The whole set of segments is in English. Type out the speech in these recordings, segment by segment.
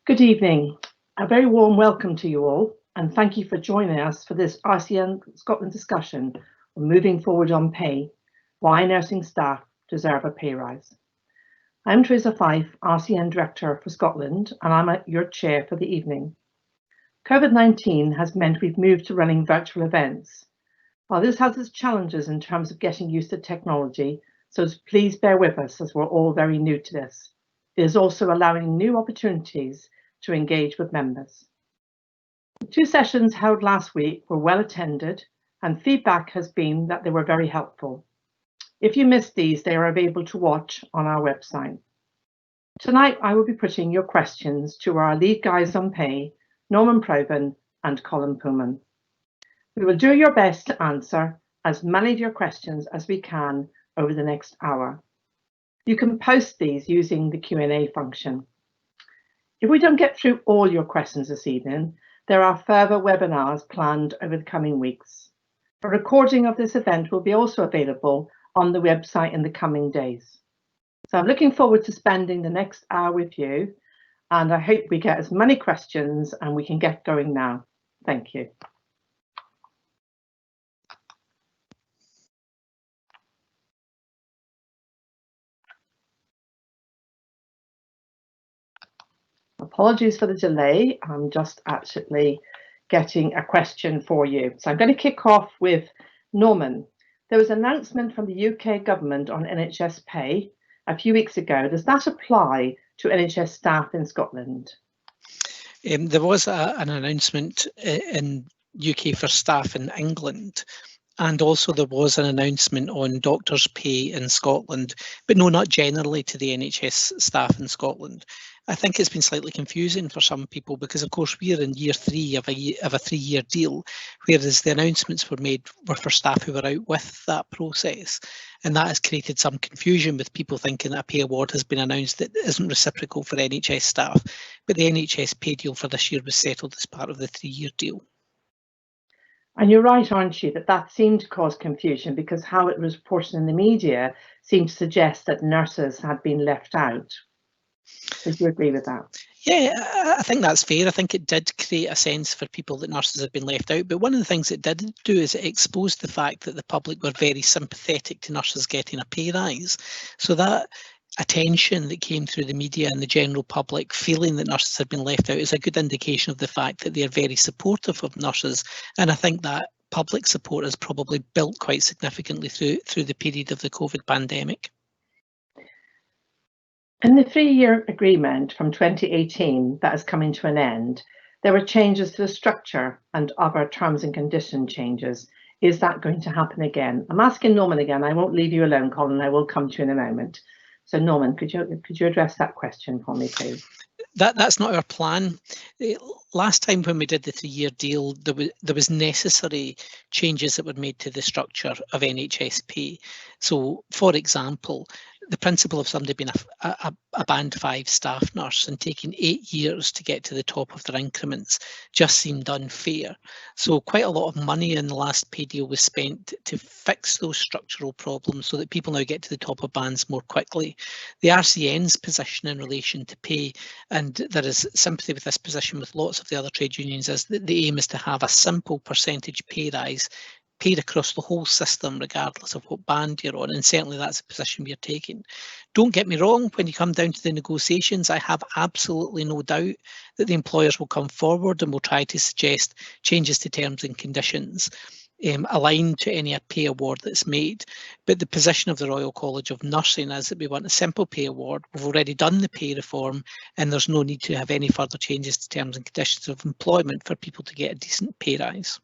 Good evening. A very warm welcome to you all, and thank you for joining us for this RCN Scotland discussion on moving forward on pay, why nursing staff deserve a pay rise. I'm Theresa Fyffe, RCN Director for Scotland, and I'm your chair for the evening. COVID-19 has meant we've moved to running virtual events. While this has its challenges in terms of getting used to technology, so please bear with us as we're all very new to this. It is also allowing new opportunities to engage with members. The two sessions held last week were well attended, and feedback has been that they were very helpful. If you missed these, they are available to watch on our website. Tonight, I will be putting your questions to our lead guys on pay, Norman Proven and Colin Pullman. We will do your best to answer as many of your questions as we can over the next hour. You can post these using the Q&A function. If we don't get through all your questions this evening, there are further webinars planned over the coming weeks. A recording of this event will be also available on the website in the coming days. So I'm looking forward to spending the next hour with you, and I hope we get as many questions and we can get going now. Thank you. Apologies for the delay. I'm just actually getting a question for you. So I'm going to kick off with Norman. There was an announcement from the UK government on NHS pay a few weeks ago. Does that apply to NHS staff in Scotland? There was an announcement in UK for staff in England, and also there was an announcement on doctors' pay in Scotland, but no, not generally to the NHS staff in Scotland. I think it's been slightly confusing for some people because, of course, we're in year 3 of a 3-year deal, whereas the announcements were for staff who were out with that process. And that has created some confusion with people thinking that a pay award has been announced that isn't reciprocal for NHS staff. But the NHS pay deal for this year was settled as part of the 3-year deal. And you're right, aren't you, that seemed to cause confusion because how it was reported in the media seemed to suggest that nurses had been left out. Would you agree with that? Yeah, I think that's fair. I think it did create a sense for people that nurses had been left out. But one of the things it did do is it exposed the fact that the public were very sympathetic to nurses getting a pay rise. So that attention that came through the media and the general public feeling that nurses had been left out is a good indication of the fact that they're very supportive of nurses. And I think that public support has probably built quite significantly through the period of the COVID pandemic. In the 3-year agreement from 2018 that is coming to an end, there were changes to the structure and other terms and condition changes. Is that going to happen again? I'm asking Norman again. I won't leave you alone, Colin. I will come to you in a moment. So Norman, could you address that question for me, please? That's not our plan. Last time when we did the 3-year deal, there was necessary changes that were made to the structure of NHS pay. So, for example, the principle of somebody being a band 5 staff nurse and taking 8 years to get to the top of their increments just seemed unfair. So quite a lot of money in the last pay deal was spent to fix those structural problems so that people now get to the top of bands more quickly. The RCN's position in relation to pay, and there is sympathy with this position with lots of the other trade unions, is that the aim is to have a simple percentage pay rise paid across the whole system regardless of what band you're on, and certainly that's the position we're taking. Don't get me wrong, when you come down to the negotiations, I have absolutely no doubt that the employers will come forward and will try to suggest changes to terms and conditions aligned to any pay award that's made. But the position of the Royal College of Nursing is that we want a simple pay award. We've already done the pay reform and there's no need to have any further changes to terms and conditions of employment for people to get a decent pay rise.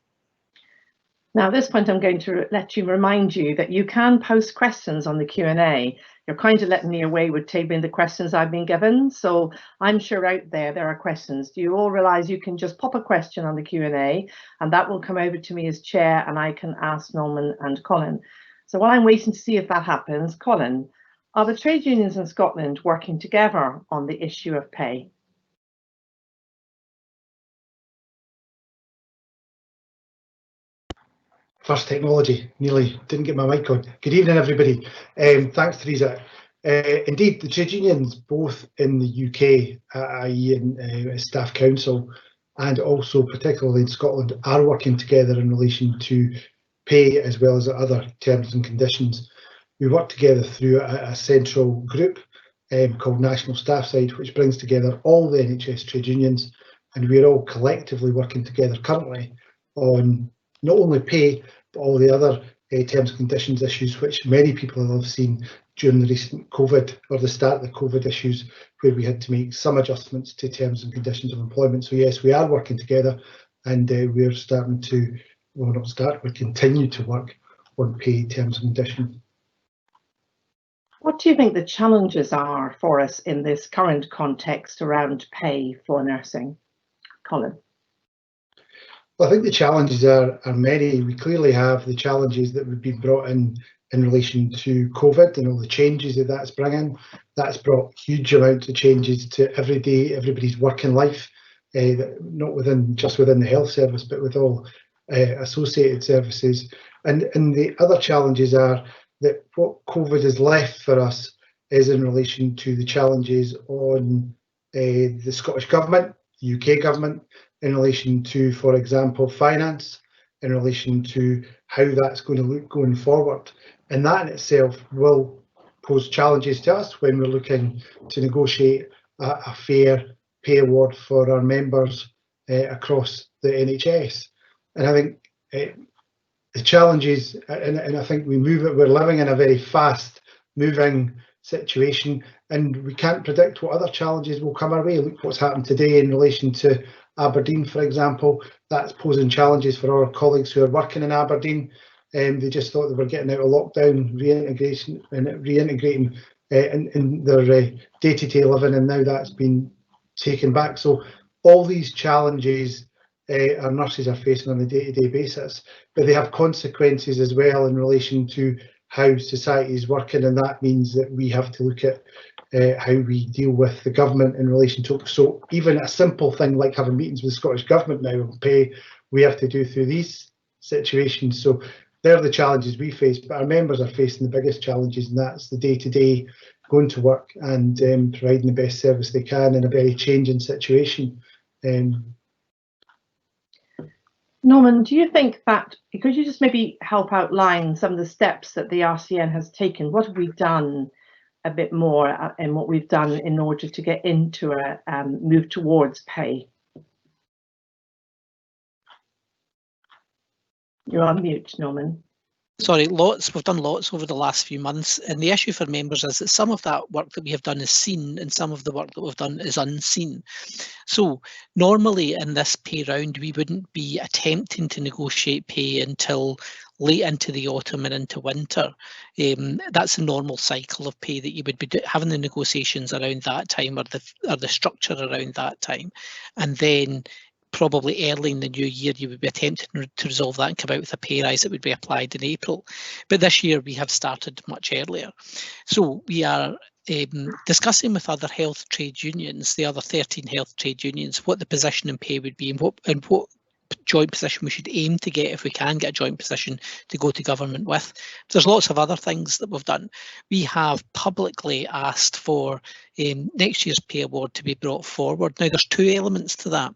Now, at this point, I'm going to remind you that you can post questions on the Q&A. You're kind of letting me away with tabling the questions I've been given. So I'm sure out there are questions. Do you all realise you can just pop a question on the Q&A and that will come over to me as chair and I can ask Norman and Colin. So while I'm waiting to see if that happens, Colin, are the trade unions in Scotland working together on the issue of pay? First technology, nearly didn't get my mic on. Good evening, everybody. Thanks, Theresa. Indeed, the trade unions, both in the UK, i.e. in Staff Council, and also particularly in Scotland, are working together in relation to pay as well as other terms and conditions. We work together through a central group called National Staff Side, which brings together all the NHS trade unions, and we're all collectively working together currently on not only pay, but all the other terms and conditions issues, which many people have seen during the recent COVID, or the start of the COVID issues, where we had to make some adjustments to terms and conditions of employment. So yes, we are working together, and we're starting to, well, not start, we continue to work on pay terms and conditions. What do you think the challenges are for us in this current context around pay for nursing? Colin? Well, I think the challenges are many. We clearly have the challenges that would be brought in relation to COVID and all the changes that that's bringing. That's brought huge amounts of changes to everybody's working life, not just within the health service, but with all associated services. And the other challenges are that what COVID has left for us is in relation to the challenges on the Scottish Government, the UK Government, in relation to, for example, finance, in relation to how that's going to look going forward. And that in itself will pose challenges to us when we're looking to negotiate a fair pay award for our members across the NHS. And I think the challenges, and I think we're living in a very fast moving situation, and we can't predict what other challenges will come our way. Look what's happened today in relation to Aberdeen, for example. That's posing challenges for our colleagues who are working in Aberdeen. They just thought they were getting out of lockdown, reintegrating in their day-to-day living, and now that's been taken back. So all these challenges our nurses are facing on a day-to-day basis, but they have consequences as well in relation to how society is working, and that means that we have to look at how we deal with the government in relation to, so even a simple thing like having meetings with the Scottish Government now on pay, we have to do through these situations. So they're the challenges we face, but our members are facing the biggest challenges, and that's the day-to-day going to work and providing the best service they can in a very changing situation. Norman, do you think that, could you just maybe help outline some of the steps that the RCN has taken? What have we done a bit more and what we've done in order to get into a move towards pay? You're on mute, Norman. Sorry, we've done lots over the last few months, and the issue for members is that some of that work that we have done is seen and some of the work that we've done is unseen. So normally in this pay round we wouldn't be attempting to negotiate pay until late into the autumn and into winter. That's a normal cycle of pay that you would be having the negotiations around that time, or the structure around that time, and then probably early in the new year you would be attempting to resolve that and come out with a pay rise that would be applied in April. But this year we have started much earlier. So we are discussing with other health trade unions, the other 13 health trade unions, what the position in pay would be and what joint position we should aim to get, if we can get a joint position to go to government with. There's lots of other things that we've done. We have publicly asked for next year's pay award to be brought forward. Now there's two elements to that.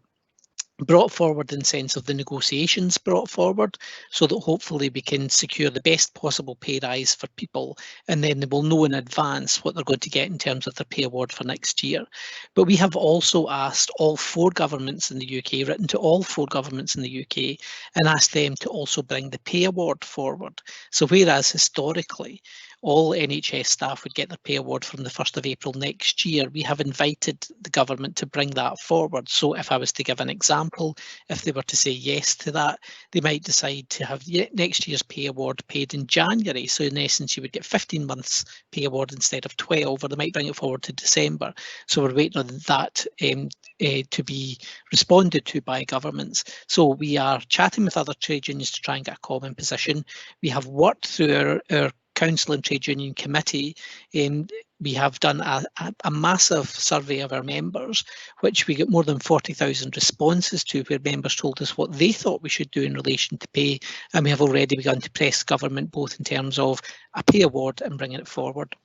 Brought forward in the sense of the negotiations brought forward, so that hopefully we can secure the best possible pay rise for people, and then they will know in advance what they're going to get in terms of their pay award for next year. But we have also asked all 4 governments in the UK, written to all 4 governments in the UK, and asked them to also bring the pay award forward. So whereas historically all NHS staff would get their pay award from the 1st of April next year, we have invited the government to bring that forward. So if I was to give an example, if they were to say yes to that, they might decide to have next year's pay award paid in January. So in essence, you would get 15 months pay award instead of 12, or they might bring it forward to December. So we're waiting on that to be responded to by governments. So we are chatting with other trade unions to try and get a common position. We have worked through our Council and Trade Union Committee. We have done a massive survey of our members, which we get more than 40,000 responses to, where members told us what they thought we should do in relation to pay, and we have already begun to press government both in terms of a pay award and bringing it forward.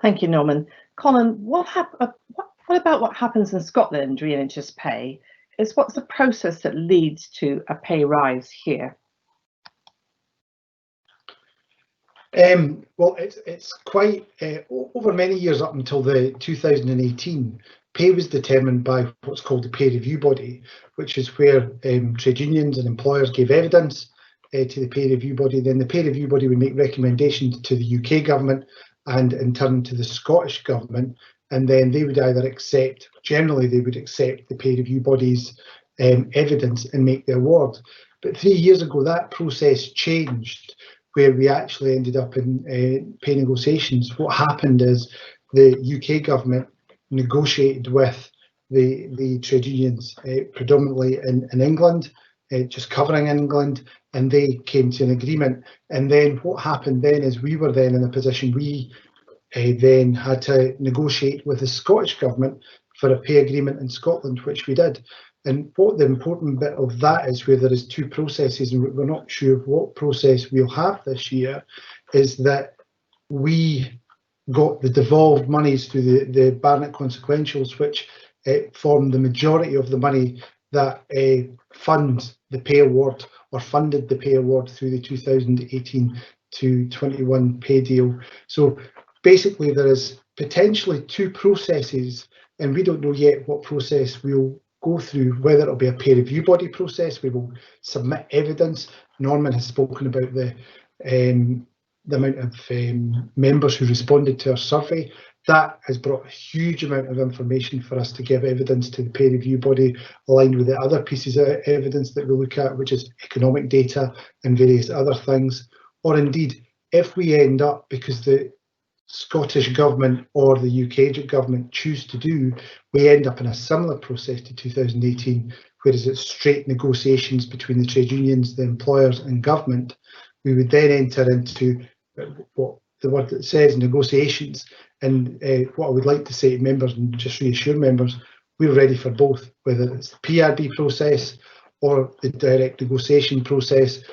Thank you, Norman. Colin, what about what happens in Scotland re NHS pay? What's the process that leads to a pay rise here? Well, it's quite over many years up until the 2018. Pay was determined by what's called the pay review body, which is where trade unions and employers gave evidence to the pay review body. Then the pay review body would make recommendations to the UK government and in turn to the Scottish government, and then they would either accept, generally they would accept the pay review body's evidence and make the award. But 3 years ago that process changed, where we actually ended up in pay negotiations. What happened is the UK government negotiated with the trade unions, predominantly in England, just covering England, and they came to an agreement. And then what happened then is we were then in a position, we then had to negotiate with the Scottish government for a pay agreement in Scotland, which we did. And what the important bit of that is, where there is two processes, and we're not sure what process we'll have this year, is that we got the devolved monies through the Barnett consequentials, which form the majority of the money that funds the pay award, or funded the pay award through the 2018 to 21 pay deal. So basically there is potentially two processes, and we don't know yet what process we'll go through, whether it'll be a peer review body process. We will submit evidence. Norman has spoken about the amount of members who responded to our survey. That has brought a huge amount of information for us to give evidence to the peer review body, aligned with the other pieces of evidence that we look at, which is economic data and various other things. Or indeed, if we end up, because the Scottish government or the UK government choose to do, we end up in a similar process to 2018, whereas it's straight negotiations between the trade unions, the employers and government. We would then enter into what the word that says, negotiations. And what I would like to say to members, and just reassure members, we're ready for both, whether it's the PRB process or the direct negotiation process.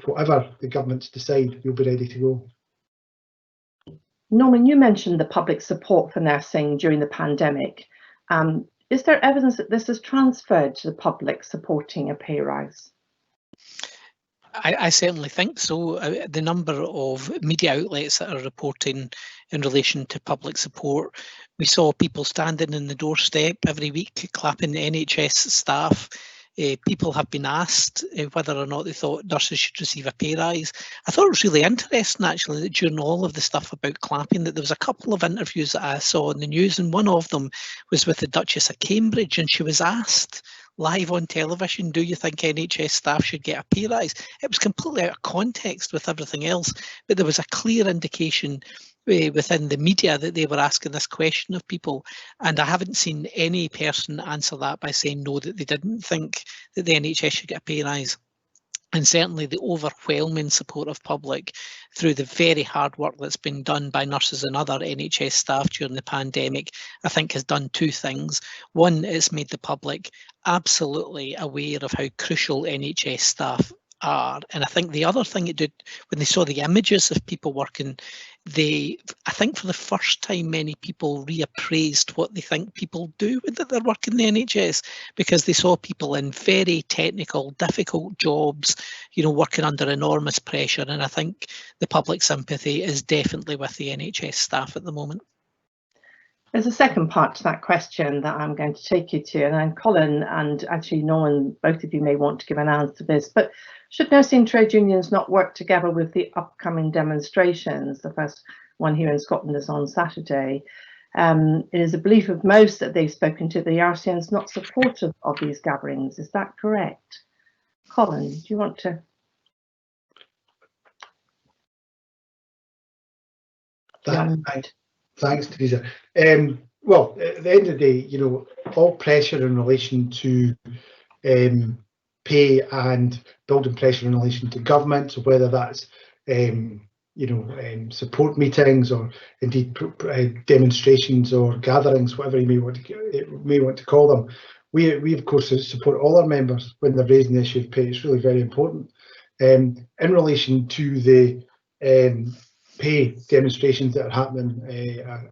Whatever the governments decide, we'll be ready to go. Norman, you mentioned the public support for nursing during the pandemic. Is there evidence that this has transferred to the public supporting a pay rise? I certainly think so. The number of media outlets that are reporting in relation to public support, we saw people standing in the doorstep every week clapping the NHS staff. People have been asked whether or not they thought nurses should receive a pay rise. I thought it was really interesting, actually, that during all of the stuff about clapping, that there was a couple of interviews that I saw in the news, and one of them was with the Duchess of Cambridge, and she was asked live on television, do you think NHS staff should get a pay rise? It was completely out of context with everything else, but there was a clear indication within the media that they were asking this question of people, and I haven't seen any person answer that by saying no, that they didn't think that the NHS should get a pay rise. And certainly the overwhelming support of public through the very hard work that's been done by nurses and other NHS staff during the pandemic, I think has done two things. One, it's made the public absolutely aware of how crucial NHS staff are. And I think the other thing it did, when they saw the images of people working, I think for the first time, many people reappraised what they think people do when they're working in the NHS, because they saw people in very technical, difficult jobs, you know, working under enormous pressure. And I think the public sympathy is definitely with the NHS staff at the moment. There's a second part to that question that I'm going to take you to, and then Colin and actually Norman, both of you may want to give an answer to this, but should nursing trade unions not work together with the upcoming demonstrations? The first one here in Scotland is on Saturday. It is a belief of most that they've spoken to, the RCN is not supportive of these gatherings. Is that correct? Colin, do you want to? Thanks, Theresa. Well, at the end of the day, you know, all pressure in relation to pay and building pressure in relation to government, so whether that's support meetings or indeed demonstrations or gatherings, whatever you may want to call them, we of course support all our members when they're raising the issue of pay. It's really very important. In relation to the pay demonstrations that are happening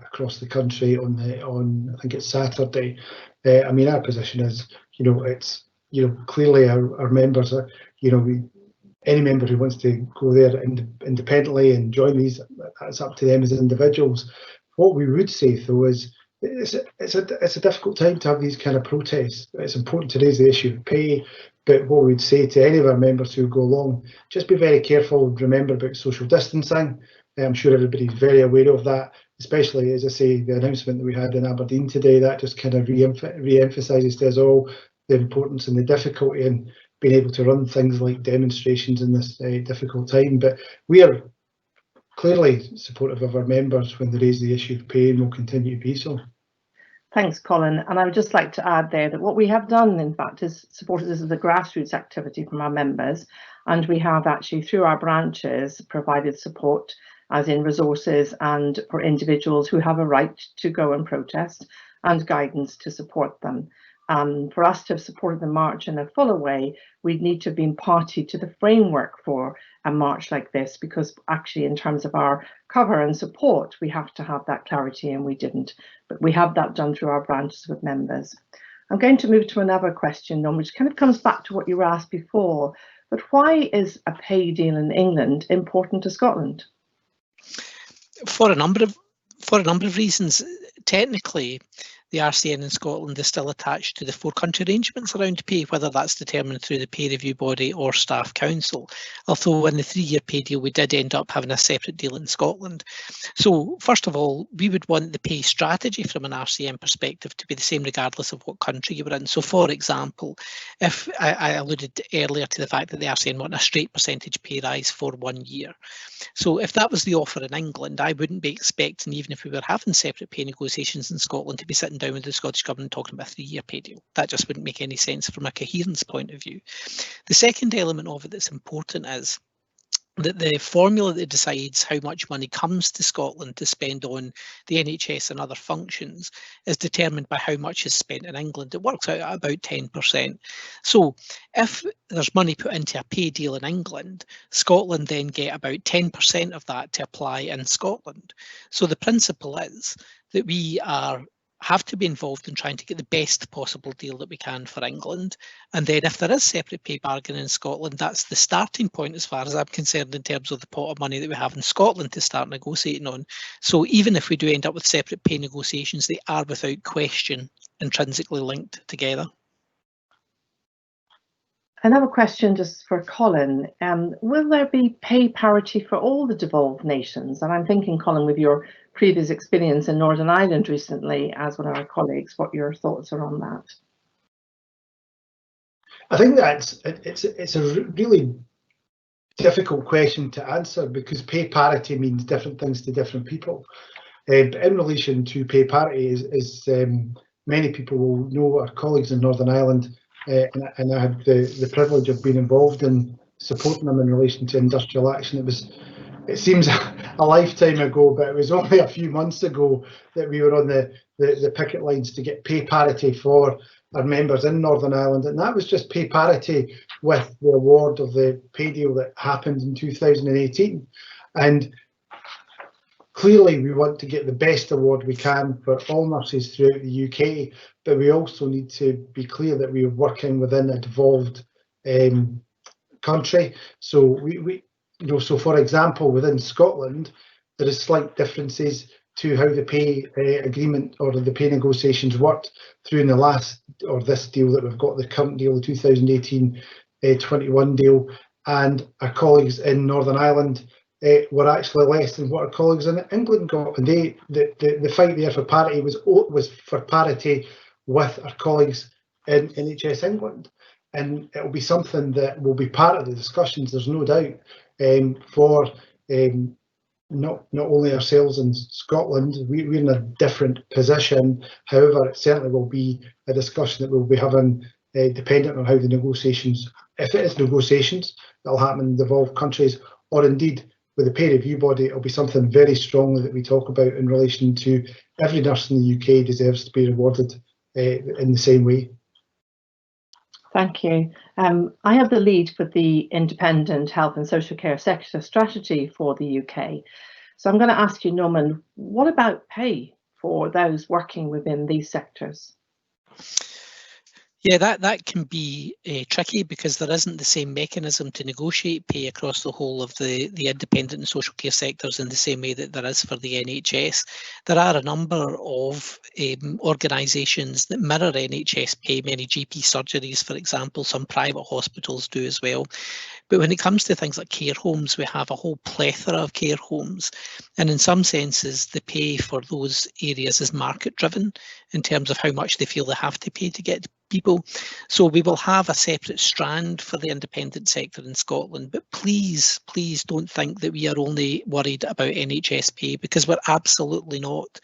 across the country on I think it's Saturday. I mean, our position is, it's, clearly our members are, any member who wants to go there independently and join these, that's up to them as individuals. What we would say though is it's a difficult time to have these kind of protests. It's important to raise the issue of pay, but what we'd say to any of our members who go along, just be very careful, remember about social distancing. I'm sure everybody's very aware of that, especially, as I say, the announcement that we had in Aberdeen today, that just kind of re-emphasises to us all the importance and the difficulty in being able to run things like demonstrations in this difficult time. But we are clearly supportive of our members when they raise the issue of pay, and will continue to be so. Thanks, Colin. And I would just like to add there that what we have done, in fact, is supported this as a grassroots activity from our members. And we have actually, through our branches, provided support, as in resources and for individuals who have a right to go and protest, and guidance to support them. For us to have supported the march in a fuller way, we'd need to have been party to the framework for a march like this, because actually in terms of our cover and support, we have to have that clarity, and we didn't. But we have that done through our branches with members. I'm going to move to another question, which kind of comes back to what you were asked before, but why is a pay deal in England important to Scotland? For a number of reasons. Technically, the RCN in Scotland is still attached to the 4-country arrangements around pay, whether that's determined through the pay review body or staff council. Although in the 3-year pay deal, we did end up having a separate deal in Scotland. So first of all, we would want the pay strategy from an RCN perspective to be the same regardless of what country you were in. So for example, if I alluded earlier to the fact that the RCN want a straight percentage pay rise for 1 year. So if that was the offer in England, I wouldn't be expecting, even if we were having separate pay negotiations in Scotland, to be sitting down with the Scottish Government talking about a 3-year pay deal. That just wouldn't make any sense from a coherence point of view. The second element of it that's important is that the formula that decides how much money comes to Scotland to spend on the NHS and other functions is determined by how much is spent in England. It works out at about 10%. So if there's money put into a pay deal in England, Scotland then get about 10% of that to apply in Scotland. So the principle is that we have to be involved in trying to get the best possible deal that we can for England. And then if there is separate pay bargaining in Scotland, that's the starting point as far as I'm concerned in terms of the pot of money that we have in Scotland to start negotiating on. So even if we do end up with separate pay negotiations, they are without question intrinsically linked together. Another question just for Colin. Will there be pay parity for all the devolved nations? And I'm thinking, Colin, with your previous experience in Northern Ireland recently as one of our colleagues, what your thoughts are on that? I think it's a really difficult question to answer, because pay parity means different things to different people. In relation to pay parity, as many people will know, our colleagues in Northern Ireland, and I had the privilege of being involved in supporting them in relation to industrial action. It seems a lifetime ago, but it was only a few months ago that we were on the picket lines to get pay parity for our members in Northern Ireland, and that was just pay parity with the award of the pay deal that happened in 2018. And clearly we want to get the best award we can for all nurses throughout the UK, but we also need to be clear that we are working within a devolved country. So so for example, within Scotland, there is slight differences to how the pay agreement or the pay negotiations worked through in the last, or this deal that we've got, the current deal, the 2018-21 deal, and our colleagues in Northern Ireland were actually less than what our colleagues in England got. And the fight there for parity was for parity with our colleagues in NHS England. And it will be something that will be part of the discussions, there's no doubt, for not only ourselves in Scotland. We're in a different position. However, it certainly will be a discussion that we'll be having, dependent on how the negotiations, if it is negotiations, that'll happen in devolved countries, or indeed with the pay review body, it'll be something very strongly that we talk about in relation to every nurse in the UK deserves to be rewarded in the same way. Thank you. I have the lead for the Independent Health and Social Care Sector Strategy for the UK. So I'm going to ask you, Norman, what about pay for those working within these sectors? Yeah, that can be tricky because there isn't the same mechanism to negotiate pay across the whole of the independent and social care sectors in the same way that there is for the NHS. There are a number of organisations that mirror NHS pay, many GP surgeries, for example, some private hospitals do as well. But when it comes to things like care homes, we have a whole plethora of care homes. And in some senses, the pay for those areas is market driven in terms of how much they feel they have to pay to get people. So we will have a separate strand for the independent sector in Scotland, but please don't think that we are only worried about NHS pay, because we're absolutely not.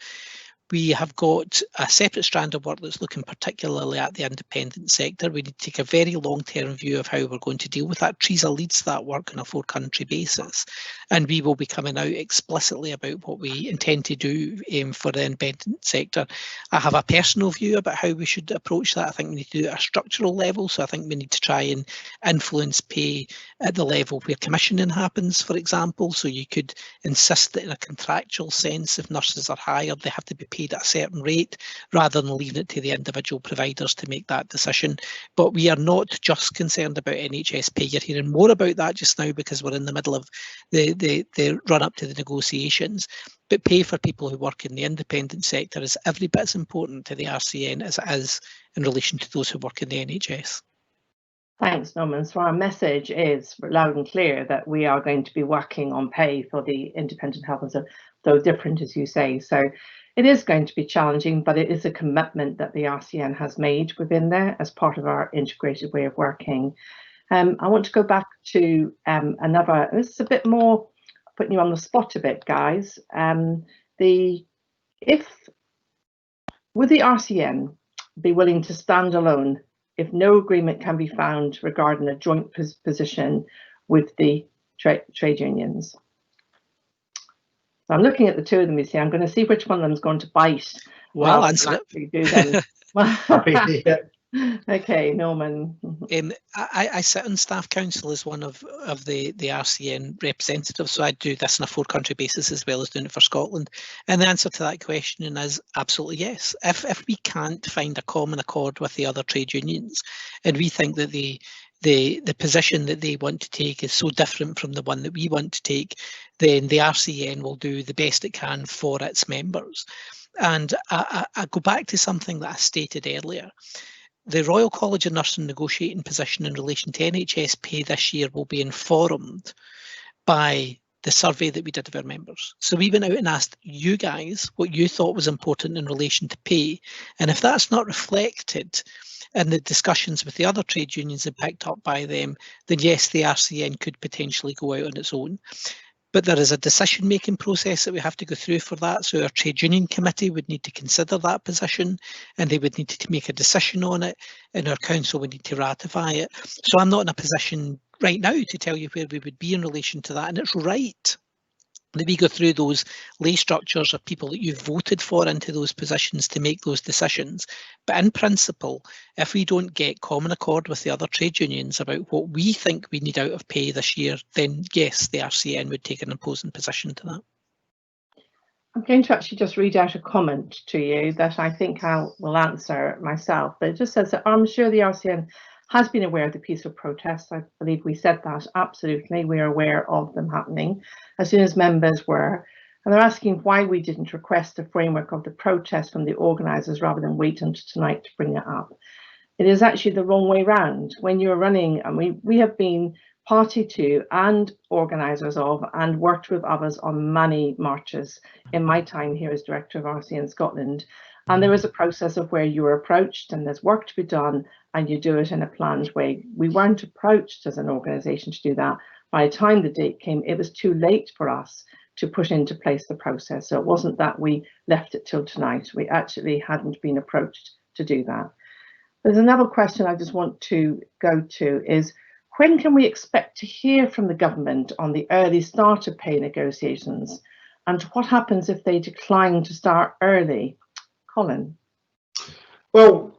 We have got a separate strand of work that's looking particularly at the independent sector. We need to take a very long-term view of how we're going to deal with that. Theresa leads that work on a 4-country basis, and we will be coming out explicitly about what we intend to do for the independent sector. I have a personal view about how we should approach that. I think we need to do it at a structural level, so I think we need to try and influence pay at the level where commissioning happens, for example. So you could insist that in a contractual sense, if nurses are hired, they have to be paid at a certain rate, rather than leaving it to the individual providers to make that decision. But we are not just concerned about NHS pay. You're hearing more about that just now because we're in the middle of the run up to the negotiations. But pay for people who work in the independent sector is every bit as important to the RCN as it is in relation to those who work in the NHS. Thanks, Norman. So our message is loud and clear that we are going to be working on pay for the independent health, and though different, as you say. So it is going to be challenging, but it is a commitment that the RCN has made within there as part of our integrated way of working. I want to go back to another, this is a bit more putting you on the spot a bit, guys. Would the RCN be willing to stand alone if no agreement can be found regarding a joint position with the trade unions? So I'm looking at the two of them, you see. I'm going to see which one of them is going to bite. Well, answer it. Do them. Okay, Norman. I sit on staff council as one of the RCN representatives, so I do this on a 4-country basis as well as doing it for Scotland. And the answer to that question is absolutely yes. If we can't find a common accord with the other trade unions, and we think that the position that they want to take is so different from the one that we want to take, then the RCN will do the best it can for its members. And I go back to something that I stated earlier. The Royal College of Nursing negotiating position in relation to NHS pay this year will be informed by the survey that we did of our members. So we went out and asked you guys what you thought was important in relation to pay. And if that's not reflected in the discussions with the other trade unions and picked up by them, then yes, the RCN could potentially go out on its own. But there is a decision-making process that we have to go through for that. So our trade union committee would need to consider that position, and they would need to make a decision on it, and our council would need to ratify it. So I'm not in a position right now to tell you where we would be in relation to that. And it's right that we go through those lay structures of people that you've voted for into those positions to make those decisions. But in principle, if we don't get common accord with the other trade unions about what we think we need out of pay this year, then yes, the RCN would take an opposing position to that. I'm going to actually just read out a comment to you that I think I will answer myself, but it just says that I'm sure the RCN has been aware of the peaceful protests. I believe we said that, absolutely. We are aware of them happening as soon as members were. And they're asking why we didn't request a framework of the protest from the organisers rather than wait until tonight to bring it up. It is actually the wrong way round. When you're running, and we have been party to and organisers of and worked with others on many marches in my time here as director of RCN Scotland. And there is a process of where you are approached and there's work to be done and you do it in a planned way. We weren't approached as an organisation to do that. By the time the date came, it was too late for us to put into place the process. So it wasn't that we left it till tonight. We actually hadn't been approached to do that. There's another question I just want to go to is, when can we expect to hear from the government on the early start of pay negotiations? And what happens if they decline to start early? Colin? Well,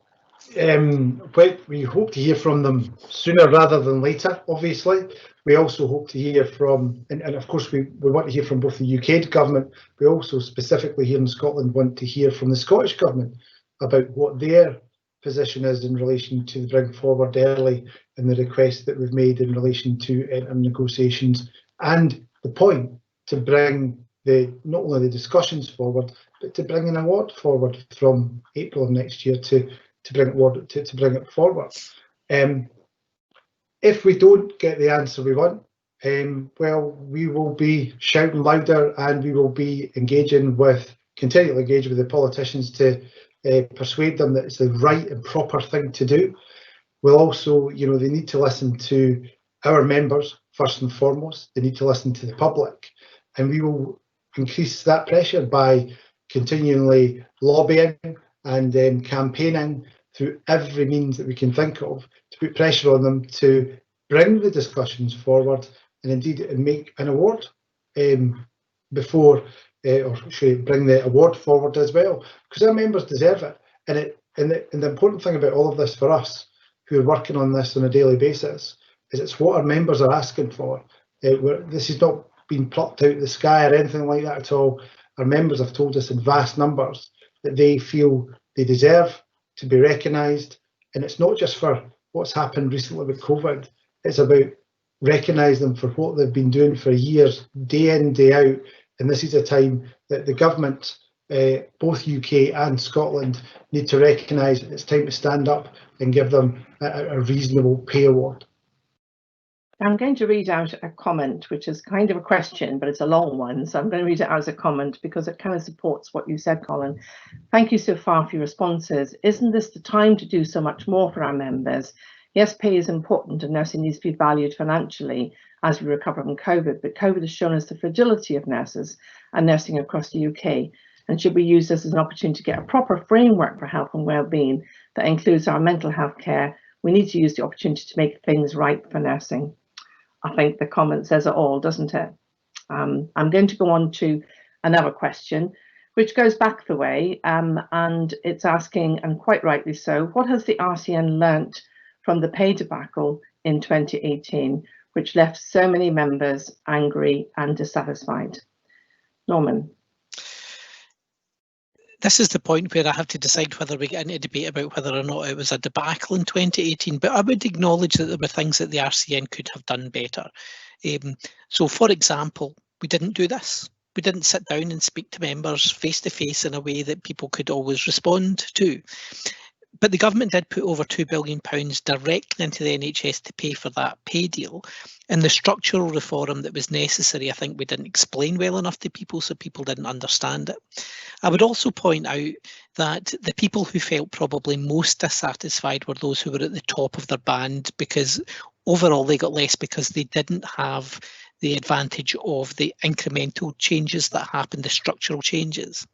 We hope to hear from them sooner rather than later, obviously. We also hope to hear from, and of course we want to hear from both the UK government, we also specifically here in Scotland want to hear from the Scottish government about what their position is in relation to the bring forward early and the request that we've made in relation to negotiations, and the point to bring not only the discussions forward, but to bring an award forward from April of next year to bring it forward. If we don't get the answer we want, well, we will be shouting louder and we will be continually engaging with the politicians to persuade them that it's the right and proper thing to do. We'll also, they need to listen to our members first and foremost. They need to listen to the public, and we will increase that pressure by continually lobbying and campaigning through every means that we can think of to put pressure on them to bring the discussions forward and indeed make an award bring the award forward as well, because our members deserve it. And the important thing about all of this for us who are working on this on a daily basis is it's what our members are asking for. This is not being plucked out of the sky or anything like that at all. Our members have told us in vast numbers that they feel they deserve to be recognised, and it's not just for what's happened recently with COVID, it's about recognising them for what they've been doing for years, day in, day out, and this is a time that the government, both UK and Scotland, need to recognise it's time to stand up and give them a reasonable pay award. I'm going to read out a comment, which is kind of a question, but it's a long one. So I'm going to read it out as a comment because it kind of supports what you said, Colin. Thank you so far for your responses. Isn't this the time to do so much more for our members? Yes, pay is important and nursing needs to be valued financially as we recover from COVID, but COVID has shown us the fragility of nurses and nursing across the UK. And should we use this as an opportunity to get a proper framework for health and wellbeing that includes our mental health care, we need to use the opportunity to make things right for nursing. I think the comment says it all, doesn't it? I'm going to go on to another question, which goes back the way, and it's asking, and quite rightly so, what has the RCN learnt from the pay debacle in 2018, which left so many members angry and dissatisfied? Norman. This is the point where I have to decide whether we get into a debate about whether or not it was a debacle in 2018, but I would acknowledge that there were things that the RCN could have done better. So, for example, we didn't do this. We didn't sit down and speak to members face to face in a way that people could always respond to. But the government did put over £2 billion directly into the NHS to pay for that pay deal. And the structural reform that was necessary, I think we didn't explain well enough to people, so people didn't understand it. I would also point out that the people who felt probably most dissatisfied were those who were at the top of their band, because overall they got less because they didn't have the advantage of the incremental changes that happened, the structural changes.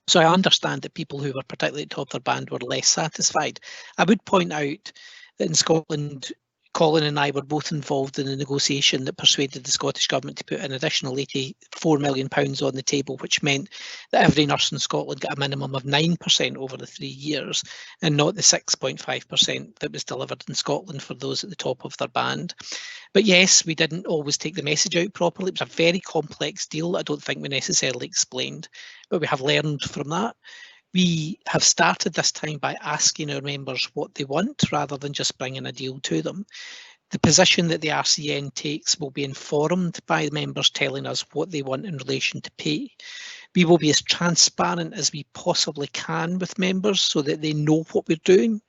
So I understand that people who were particularly at the top of their band were less satisfied. I would point out that in Scotland, Colin and I were both involved in a negotiation that persuaded the Scottish Government to put an additional £84 million on the table, which meant that every nurse in Scotland got a minimum of 9% over the 3 years, and not the 6.5% that was delivered in Scotland for those at the top of their band. But yes, we didn't always take the message out properly. It was a very complex deal. I don't think we necessarily explained, but we have learned from that. We have started this time by asking our members what they want rather than just bringing a deal to them. The position that the RCN takes will be informed by members telling us what they want in relation to pay. We will be as transparent as we possibly can with members so that they know what we're doing,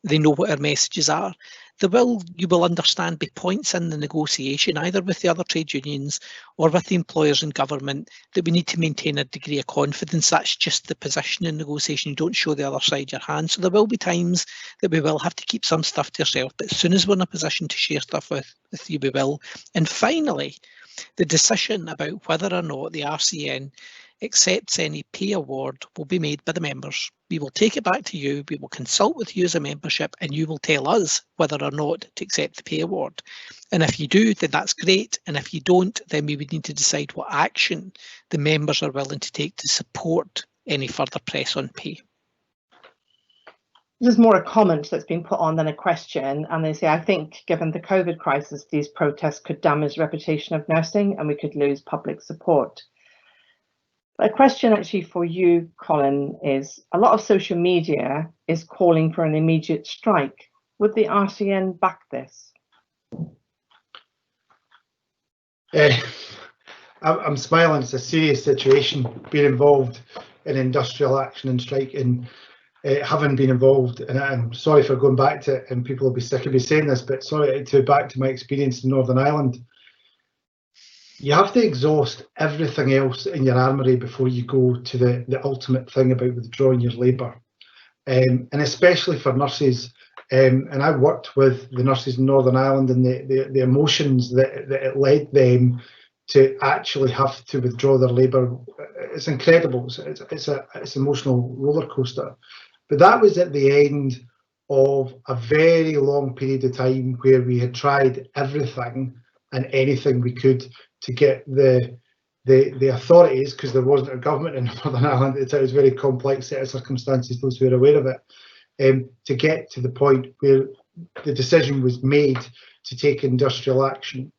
they know what our messages are. You will understand, be points in the negotiation, either with the other trade unions or with the employers and government, that we need to maintain a degree of confidence. That's just the position in negotiation. You don't show the other side your hand. So there will be times that we will have to keep some stuff to ourselves, but as soon as we're in a position to share stuff with you, we will. And finally, the decision about whether or not the RCN accepts any pay award will be made by the members. We will take it back to you, we will consult with you as a membership, and you will tell us whether or not to accept the pay award. And if you do, then that's great. And if you don't, then we would need to decide what action the members are willing to take to support any further press on pay. This is more a comment that's been put on than a question, and they say, I think given the COVID crisis, these protests could damage the reputation of nursing and we could lose public support. A question actually for you, Colin, is a lot of social media is calling for an immediate strike. Would the RCN back this? I'm smiling. It's a serious situation being involved in industrial action and strike, and having been involved, and I'm sorry for going back to it, and people will be sick of me saying this, but sorry to back to my experience in Northern Ireland. You have to exhaust everything else in your armoury before you go to the ultimate thing about withdrawing your labour, and especially for nurses. And I worked with the nurses in Northern Ireland, and the emotions that it led them to actually have to withdraw their labour. It's incredible. It's an emotional roller coaster. But that was at the end of a very long period of time where we had tried everything and anything we could to get the authorities, because there wasn't a government in Northern Ireland at the time. It was a very complex set of circumstances, those who are aware of it, to get to the point where the decision was made to take industrial action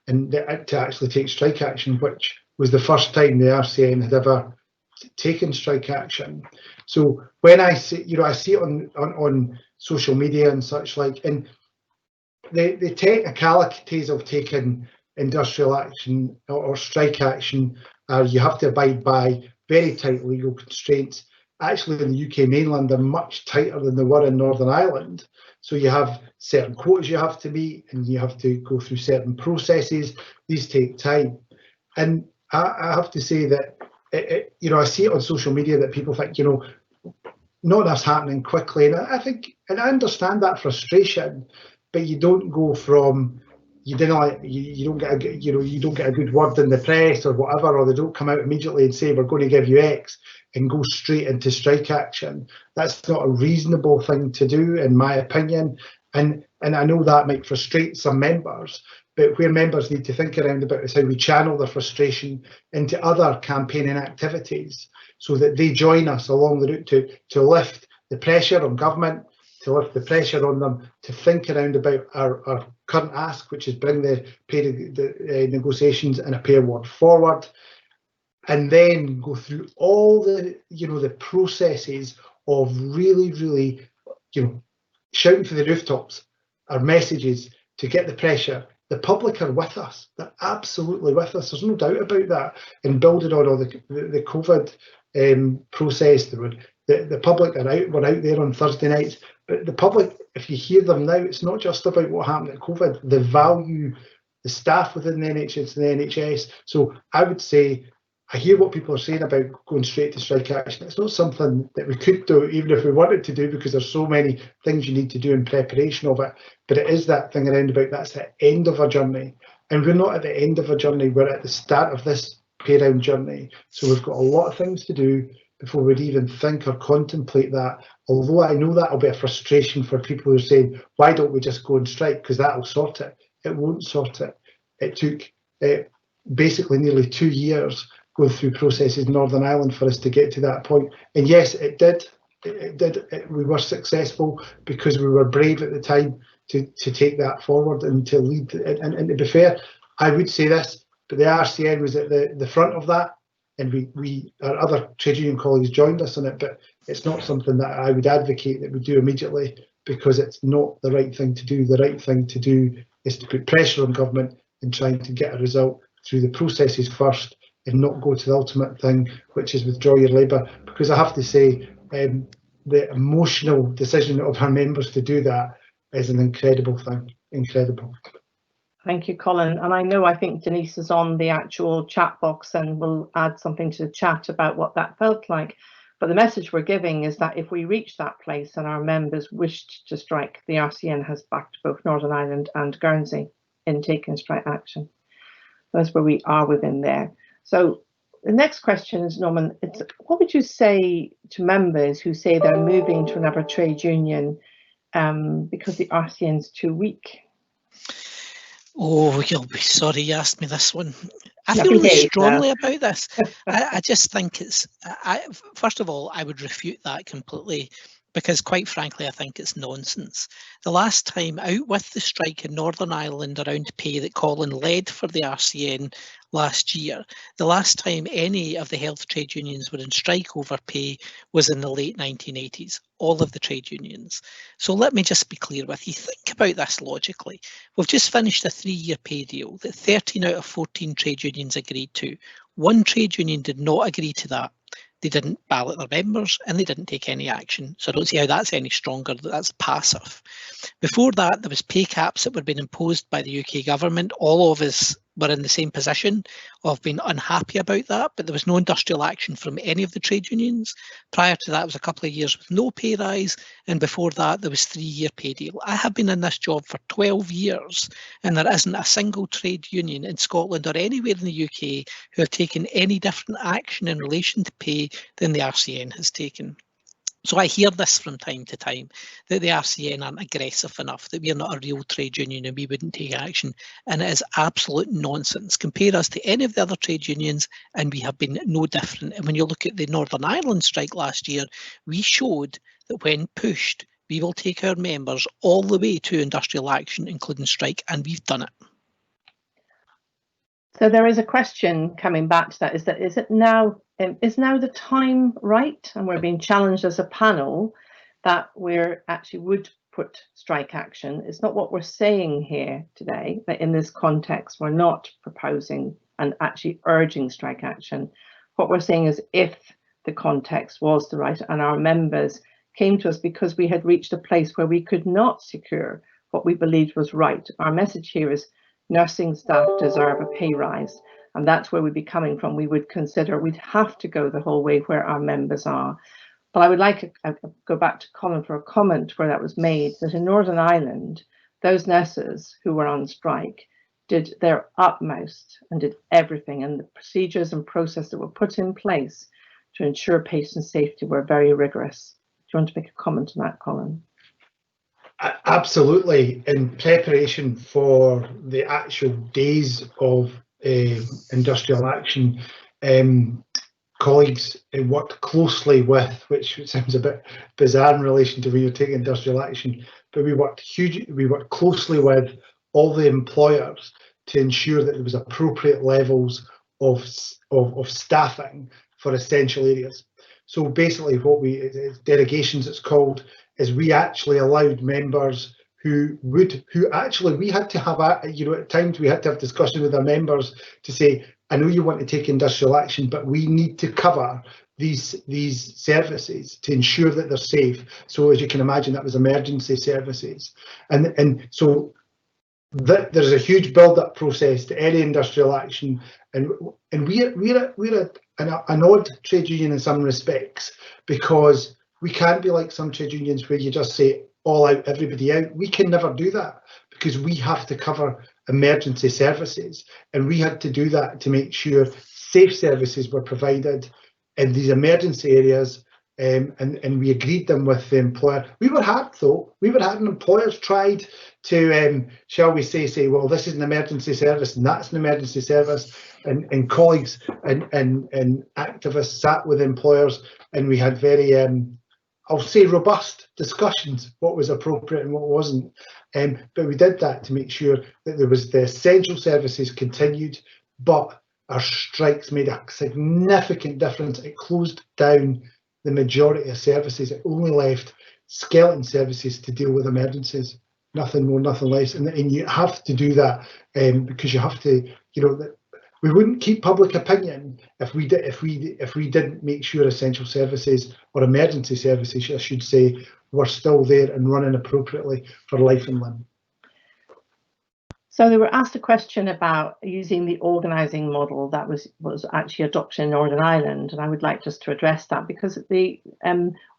and to actually take strike action, which was the first time the RCN had ever taken strike action. So when I see, I see it on social media and such like, and the technicalities of taking industrial action or strike action are you have to abide by very tight legal constraints. Actually, in the UK mainland, they're much tighter than they were in Northern Ireland. So you have certain quotas you have to meet, and you have to go through certain processes. These take time, and I have to say that I see it on social media that people think not enough happening quickly, and I think, and I understand that frustration, but you don't go from you don't get a good word in the press or whatever, or they don't come out immediately and say we're going to give you X and go straight into strike action. That's not a reasonable thing to do, in my opinion. And I know that might frustrate some members, but where members need to think around about is how we channel their frustration into other campaigning activities so that they join us along the route to lift the pressure on government, to lift the pressure on them to think around about our current ask, which is bring the pay negotiations and a pay award forward, and then go through all the the processes of really shouting for the rooftops our messages to get the pressure. The public are with us. They're absolutely with us. There's no doubt about that. And building on all the COVID process, the public were out there on Thursday nights. But the public, if you hear them now, it's not just about what happened at COVID. They value the staff within the NHS and the NHS. So I would say, I hear what people are saying about going straight to strike action. It's not something that we could do, even if we wanted to do, because there's so many things you need to do in preparation of it. But it is that thing around about that's the end of a journey. And we're not at the end of a journey, we're at the start of this pay round journey. So we've got a lot of things to do before we'd even think or contemplate that. Although I know that'll be a frustration for people who are saying, why don't we just go and strike, because that'll sort it. It won't sort it. It took basically nearly 2 years going through processes in Northern Ireland for us to get to that point. And yes, it did. We were successful because we were brave at the time to take that forward and to lead. And to be fair, I would say this, but the RCN was at the front of that, and our other trade union colleagues joined us in it. But it's not something that I would advocate that we do immediately, because it's not the right thing to do. The right thing to do is to put pressure on government and trying to get a result through the processes first, and not go to the ultimate thing, which is withdraw your labour. Because I have to say, the emotional decision of our members to do that is an incredible thing. Incredible. Thank you, Colin. And I think Denise is on the actual chat box and will add something to the chat about what that felt like. But the message we're giving is that if we reach that place and our members wished to strike, the RCN has backed both Northern Ireland and Guernsey in taking strike action. That's where we are within there. So the next question is, Norman, what would you say to members who say they're moving to another trade union because the RCN's too weak? Oh, you'll be sorry you asked me this one. I feel really strongly about this. I just think it's, first of all, I would refute that completely, because quite frankly, I think it's nonsense. The last time out with the strike in Northern Ireland around pay that Colin led for the RCN last year, the last time any of the health trade unions were in strike over pay was in the late 1980s, all of the trade unions. So let me just be clear with you, think about this logically. We've just finished a 3-year pay deal that 13 out of 14 trade unions agreed to. One trade union did not agree to that. They didn't ballot their members and they didn't take any action. So I don't see how that's any stronger, that's passive. Before that, there was pay caps that were being imposed by the UK government. All of us were in the same position of being unhappy about that, but there was no industrial action from any of the trade unions. Prior to that was a couple of years with no pay rise, and before that there was 3-year pay deal. I have been in this job for 12 years and there isn't a single trade union in Scotland or anywhere in the UK who have taken any different action in relation to pay than the RCN has taken. So I hear this from time to time, that the RCN aren't aggressive enough, that we're not a real trade union and we wouldn't take action. And it is absolute nonsense. Compare us to any of the other trade unions and we have been no different. And when you look at the Northern Ireland strike last year, we showed that when pushed, we will take our members all the way to industrial action, including strike, and we've done it. So there is a question coming back to that, is now the time right, and we're being challenged as a panel that we're actually would put strike action. It's not what we're saying here today, but in this context we're not proposing and actually urging strike action. What we're saying is if the context was the right and our members came to us because we had reached a place where we could not secure what we believed was right. Our message here is nursing staff deserve a pay rise, and that's where we'd be coming from. We would consider we'd have to go the whole way where our members are. But I would like to go back to Colin for a comment where that was made, that in Northern Ireland, those nurses who were on strike did their utmost and did everything, and the procedures and process that were put in place to ensure patient safety were very rigorous. Do you want to make a comment on that, Colin? Absolutely. In preparation for the actual days of industrial action, colleagues worked closely with, which sounds a bit bizarre in relation to when you're taking industrial action, but we worked closely with all the employers to ensure that there was appropriate levels of staffing for essential areas. So basically derogations it's called, is we actually allowed members who actually we had to have, at times we had to have discussion with our members to say, I know you want to take industrial action, but we need to cover these services to ensure that they're safe. So as you can imagine, that was emergency services. And so there's a huge build-up process to any industrial action, and we're an odd trade union in some respects, because we can't be like some trade unions where you just say all out, everybody out. We can never do that because we have to cover emergency services, and we had to do that to make sure safe services were provided in these emergency areas. And we agreed them with the employer. We were hard though. We were hard, and employers tried to, shall we say, well, this is an emergency service and that's an emergency service. And colleagues and activists sat with employers, and we had very, I'll say, robust discussions, what was appropriate and what wasn't. But we did that to make sure that there was the essential services continued, but our strikes made a significant difference. It closed down the majority of services. It only left skeleton services to deal with emergencies, nothing more, nothing less. And you have to do that because you have to, we wouldn't keep public opinion if we didn't make sure essential services, or emergency services, I should say, were still there and running appropriately for life and limb. So they were asked a question about using the organising model that was actually adopted in Northern Ireland, and I would like just to address that, because the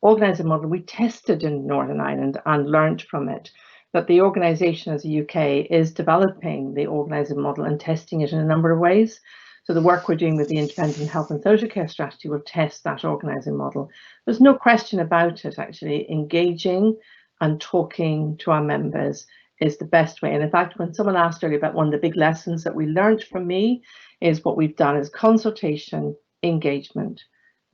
organising model we tested in Northern Ireland and learned from it, that the organisation as a UK is developing the organising model and testing it in a number of ways. So the work we're doing with the Independent Health and Social Care Strategy will test that organising model. There's no question about it, actually. Engaging and talking to our members is the best way. And in fact, when someone asked earlier about one of the big lessons that we learned from me, is what we've done is consultation, engagement.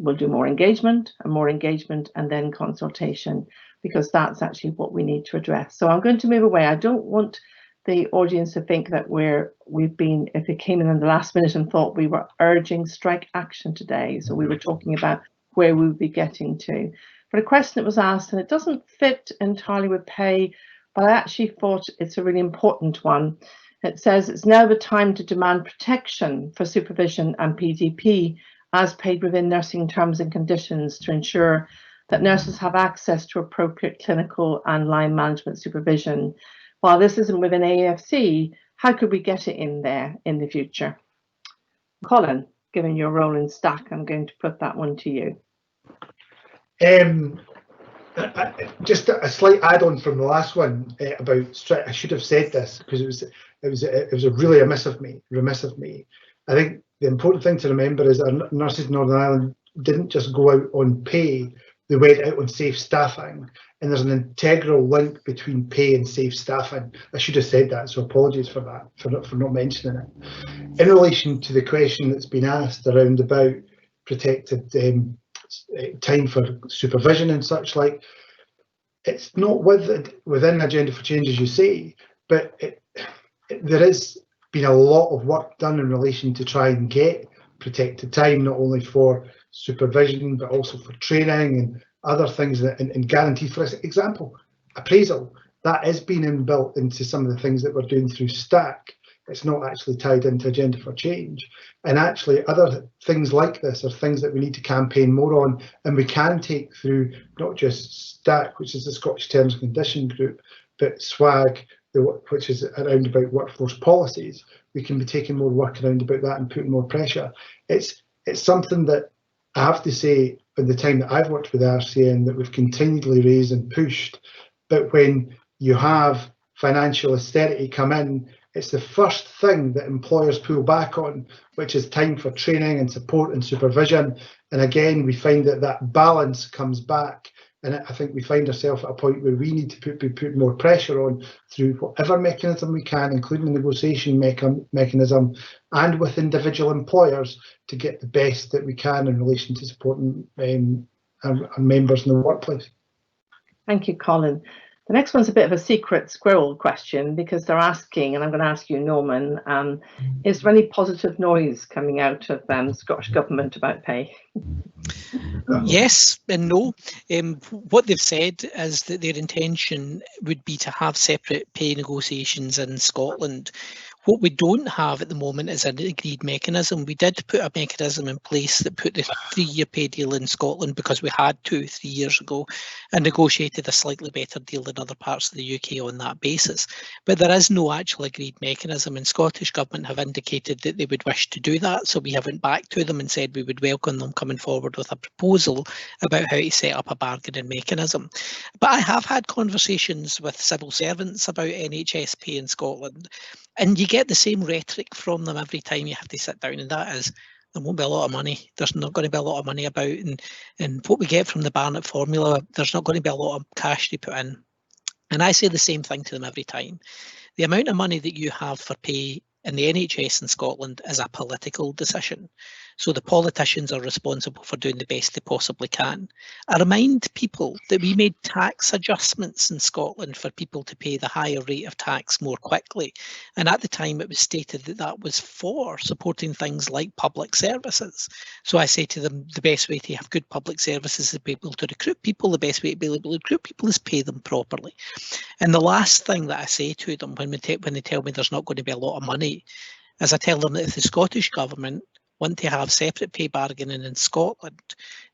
we'll do more engagement and then consultation, because that's actually what we need to address. So I'm going to move away. I don't want the audience to think that if it came in the last minute and thought we were urging strike action today. So we were talking about where we would be getting to. But a question that was asked, and it doesn't fit entirely with pay, but I actually thought it's a really important one. It says it's now the time to demand protection for supervision and PDP as paid within nursing terms and conditions to ensure that nurses have access to appropriate clinical and line management supervision. While this isn't within AFC, how could we get it in there in the future? Colin, given your role in STAC, I'm going to put that one to you. Just a slight add-on from the last one about strike. I should have said this because it was a really remiss of me. I think the important thing to remember is that nurses in Northern Ireland didn't just go out on pay; they went out on safe staffing, and there's an integral link between pay and safe staffing. I should have said that, so apologies for that, for not mentioning it. In relation to the question that's been asked around about protected time for supervision and such like, it's not within Agenda for Change, as you say, but there has been a lot of work done in relation to try and get protected time, not only for supervision but also for training and other things, and guarantee, for example, appraisal. That is being inbuilt into some of the things that we're doing through STAC. It's not actually tied into Agenda for Change. And actually other things like this are things that we need to campaign more on, and we can take through not just STAC, which is the Scottish Terms and Conditions Group, but SWAG, which is around about workforce policies. We can be taking more work around about that and putting more pressure. It's something that I have to say, in the time that I've worked with RCN, that we've continually raised and pushed. But when you have financial austerity come in, it's the first thing that employers pull back on, which is time for training and support and supervision. And again, we find that balance comes back. And I think we find ourselves at a point where we need to put more pressure on through whatever mechanism we can, including the negotiation mechanism, and with individual employers, to get the best that we can in relation to supporting our members in the workplace. Thank you, Colin. The next one's a bit of a secret squirrel question, because they're asking, and I'm going to ask you, Norman, is there any positive noise coming out of Scottish Government about pay? Yes and no. What they've said is that their intention would be to have separate pay negotiations in Scotland. What we don't have at the moment is an agreed mechanism. We did put a mechanism in place that put the 3-year pay deal in Scotland because we had to 3 years ago, and negotiated a slightly better deal than other parts of the UK on that basis. But there is no actual agreed mechanism, and Scottish Government have indicated that they would wish to do that. So we have went back to them and said we would welcome them coming forward with a proposal about how to set up a bargaining mechanism. But I have had conversations with civil servants about NHS pay in Scotland, and you get the same rhetoric from them every time you have to sit down, and that is, there won't be a lot of money. There's not going to be a lot of money about, and what we get from the Barnett formula, there's not going to be a lot of cash to put in. And I say the same thing to them every time. The amount of money that you have for pay in the NHS in Scotland is a political decision. So the politicians are responsible for doing the best they possibly can. I remind people that we made tax adjustments in Scotland for people to pay the higher rate of tax more quickly. And at the time it was stated that that was for supporting things like public services. So I say to them, the best way to have good public services is to be able to recruit people. The best way to be able to recruit people is pay them properly. And the last thing that I say to them when they tell me there's not going to be a lot of money, is I tell them that if the Scottish Government want to have separate pay bargaining in Scotland,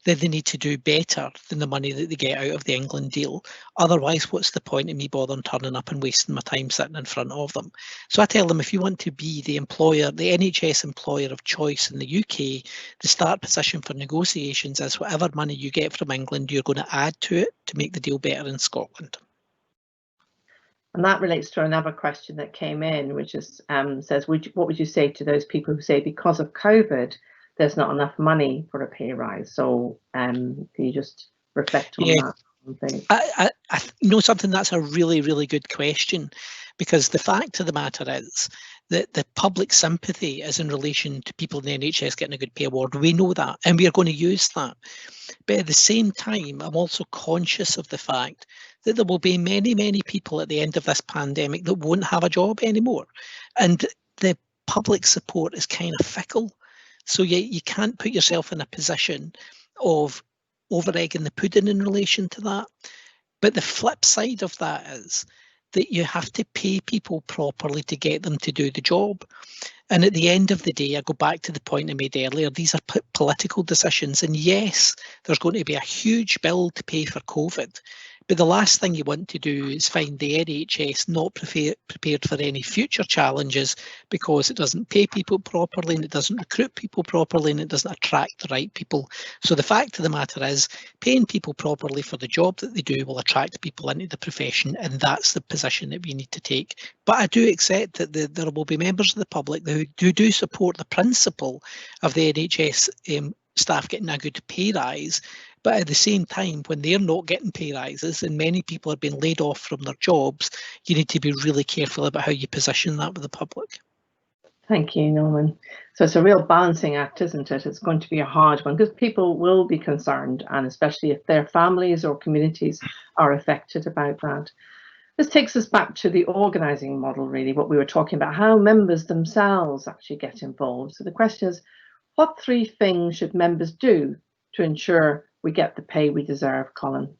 then they need to do better than the money that they get out of the England deal. Otherwise, what's the point of me bothering turning up and wasting my time sitting in front of them? So I tell them, if you want to be the employer, the NHS employer of choice in the UK, the start position for negotiations is whatever money you get from England, you're going to add to it to make the deal better in Scotland. And that relates to another question that came in, which is says, what would you say to those people who say because of COVID, there's not enough money for a pay rise? So can you just reflect on that? I know something, that's a really, really good question, because the fact of the matter is the public sympathy is in relation to people in the NHS getting a good pay award. We know that, and we are going to use that. But at the same time, I'm also conscious of the fact that there will be many, many people at the end of this pandemic that won't have a job anymore. And the public support is kind of fickle. So you can't put yourself in a position of over-egging the pudding in relation to that. But the flip side of that is that you have to pay people properly to get them to do the job. And at the end of the day, I go back to the point I made earlier, these are political decisions. And yes, there's going to be a huge bill to pay for COVID. But the last thing you want to do is find the NHS not prepared for any future challenges because it doesn't pay people properly and it doesn't recruit people properly and it doesn't attract the right people. So the fact of the matter is paying people properly for the job that they do will attract people into the profession, and that's the position that we need to take. But I do accept that there will be members of the public who do support the principle of the NHS staff getting a good pay rise. But at the same time, when they're not getting pay rises and many people are being laid off from their jobs, you need to be really careful about how you position that with the public. Thank you, Norman. So it's a real balancing act, isn't it? It's going to be a hard one because people will be concerned, and especially if their families or communities are affected about that. This takes us back to the organising model, really, what we were talking about, how members themselves actually get involved. So the question is, what 3 things should members do to ensure we get the pay we deserve, Colin?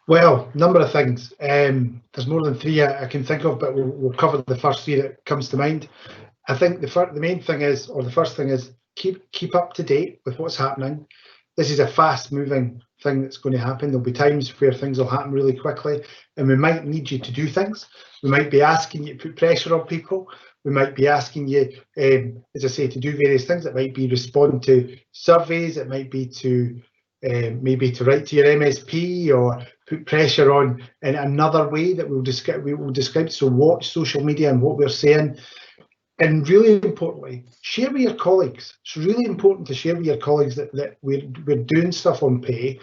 Well, number of things. There's more than 3 I can think of, but we'll cover the first 3 that comes to mind. I think the main thing is, or the first thing is, keep up to date with what's happening. This is a fast-moving thing that's going to happen. There'll be times where things will happen really quickly, and we might need you to do things. We might be asking you to put pressure on people. We might be asking you, as I say, to do various things. It might be respond to surveys. It might be to maybe to write to your MSP or put pressure on in another way that we will describe. So watch social media and what we're saying. And really importantly, share with your colleagues. It's really important to share with your colleagues that we're doing stuff on pay,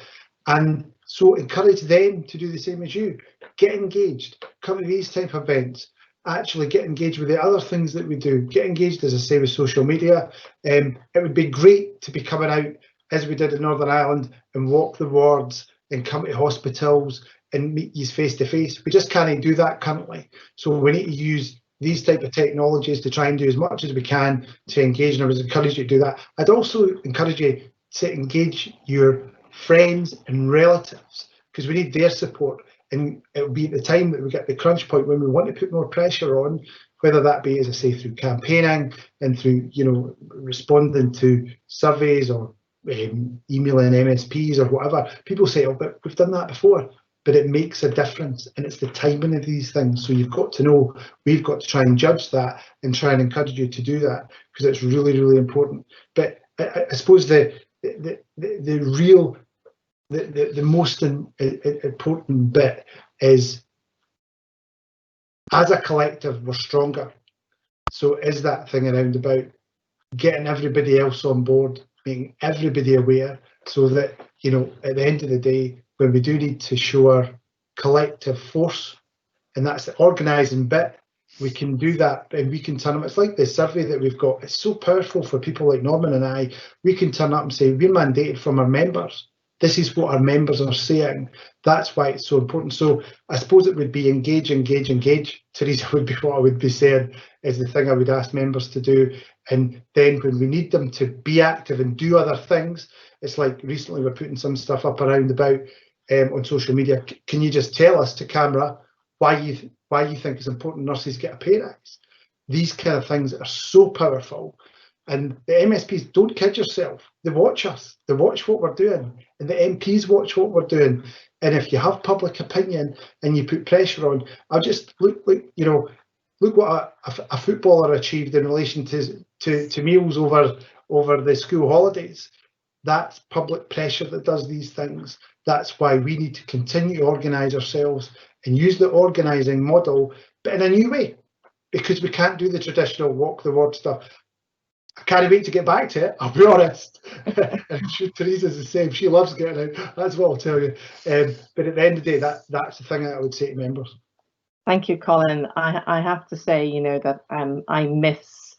and so encourage them to do the same as you. Get engaged, come to these type of events, actually get engaged with the other things that we do. Get engaged, as I say, with social media. It would be great to be coming out, as we did in Northern Ireland, and walk the wards and come to hospitals and meet you face to face. We just can't do that currently. So we need to use these type of technologies to try and do as much as we can to engage, and I would encourage you to do that. I'd also encourage you to engage your friends and relatives, because we need their support, and it'll be at the time that we get the crunch point when we want to put more pressure on, whether that be, as I say, through campaigning and through, you know, responding to surveys or emailing MSPs or whatever. People say, oh, but we've done that before. But it makes a difference, and it's the timing of these things. So you've got to know, we've got to try and judge that and try and encourage you to do that, because it's really, really important. But I suppose the most important bit is, as a collective, we're stronger. So is that thing around about getting everybody else on board, making everybody aware, so that, you know, at the end of the day, when we do need to show our collective force, and that's the organising bit, we can do that, and we can turn up. It's like the survey that we've got. It's so powerful for people like Norman and I. We can turn up and say, we're mandated from our members. This is what our members are saying. That's why it's so important. So I suppose it would be engage. Theresa, would be what I would be saying is the thing I would ask members to do. And then when we need them to be active and do other things, it's like recently we're putting some stuff up around about on social media. Can you just tell us to camera why you think it's important nurses get a pay rise? These kind of things are so powerful. And the MSPs, don't kid yourself. They watch us. They watch what we're doing. And the MPs watch what we're doing. And if you have public opinion and you put pressure on, I'll just look what a footballer achieved in relation to meals over the school holidays. That's public pressure that does these things. That's why we need to continue to organise ourselves and use the organising model, but in a new way, because we can't do the traditional walk the ward stuff. I can't wait to get back to it, I'll be honest. I'm sure Theresa's the same. She loves getting out, that's what I'll tell you. But at the end of the day, that's the thing that I would say to members. Thank you, Colin. I have to say, you know, that I miss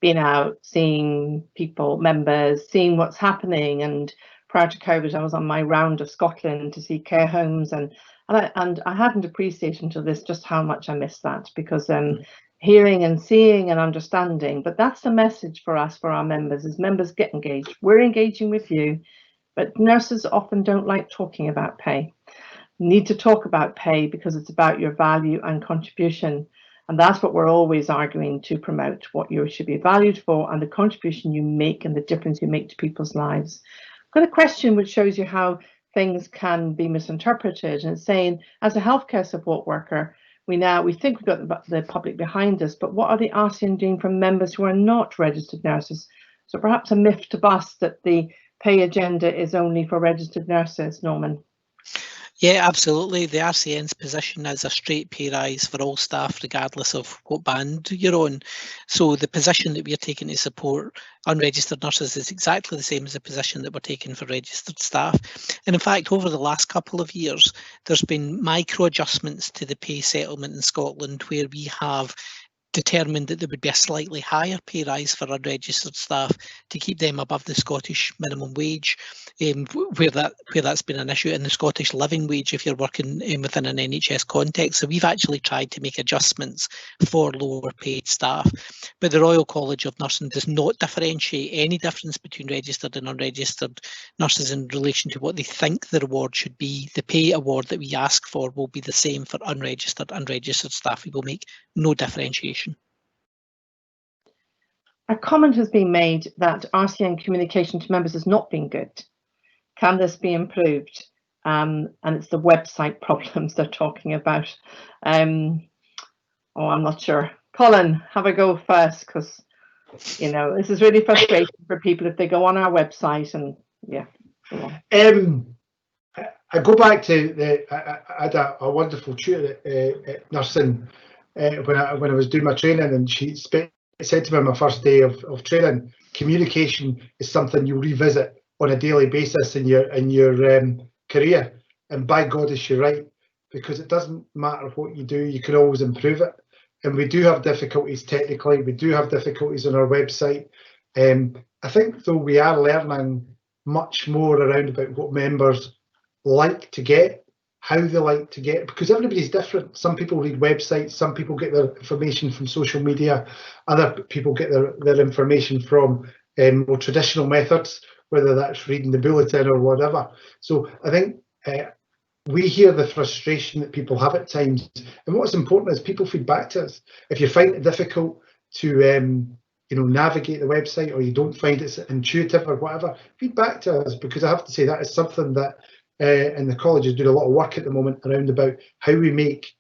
being out, seeing people, members, seeing what's happening. And prior to COVID, I was on my round of Scotland to see care homes, and I hadn't appreciated until this just how much I missed that, because hearing and seeing and understanding. But that's the message for us, for our members, is members get engaged. We're engaging with you, but nurses often don't like talking about pay. You need to talk about pay because it's about your value and contribution. And that's what we're always arguing to promote, what you should be valued for and the contribution you make and the difference you make to people's lives. I've got a question which shows you how things can be misinterpreted, and it's saying, as a healthcare support worker, we think we've got the public behind us, but what are the RCN doing for members who are not registered nurses? So perhaps a myth to bust that the pay agenda is only for registered nurses, Norman. Yeah, absolutely. The RCN's position is a straight pay rise for all staff, regardless of what band you're on. So the position that we're taking to support unregistered nurses is exactly the same as the position that we're taking for registered staff. And in fact, over the last couple of years, there's been micro adjustments to the pay settlement in Scotland, where we have determined that there would be a slightly higher pay rise for unregistered staff to keep them above the Scottish minimum wage, where that's been an issue, and the Scottish living wage if you're working within an NHS context. So we've actually tried to make adjustments for lower paid staff. But the Royal College of Nursing does not differentiate any difference between registered and unregistered nurses in relation to what they think the reward should be. The pay award that we ask for will be the same for unregistered and registered staff. We will make no differentiation. A comment has been made that RCN communication to members has not been good. Can this be improved? And it's the website problems they're talking about. I'm not sure. Colin, have a go first, because you know this is really frustrating for people if they go on our website and yeah. I go back to I had a wonderful tutor at nursing when I was doing my training, and she said to me on my first day of training, communication is something you revisit on a daily basis in your career. And by God, is she right? Because it doesn't matter what you do, you can always improve it. And we do have difficulties technically, we do have difficulties on our website. I think though we are learning much more around about what members like to get, how they like to get, because everybody's different. Some people read websites, some people get their information from social media, other people get their information from more traditional methods, whether that's reading the bulletin or whatever. So I think we hear the frustration that people have at times, and what's important is people feed back to us. If you find it difficult to navigate the website, or you don't find it's intuitive or whatever, feed back to us, because I have to say that is something that and the college is doing a lot of work at the moment around about how we make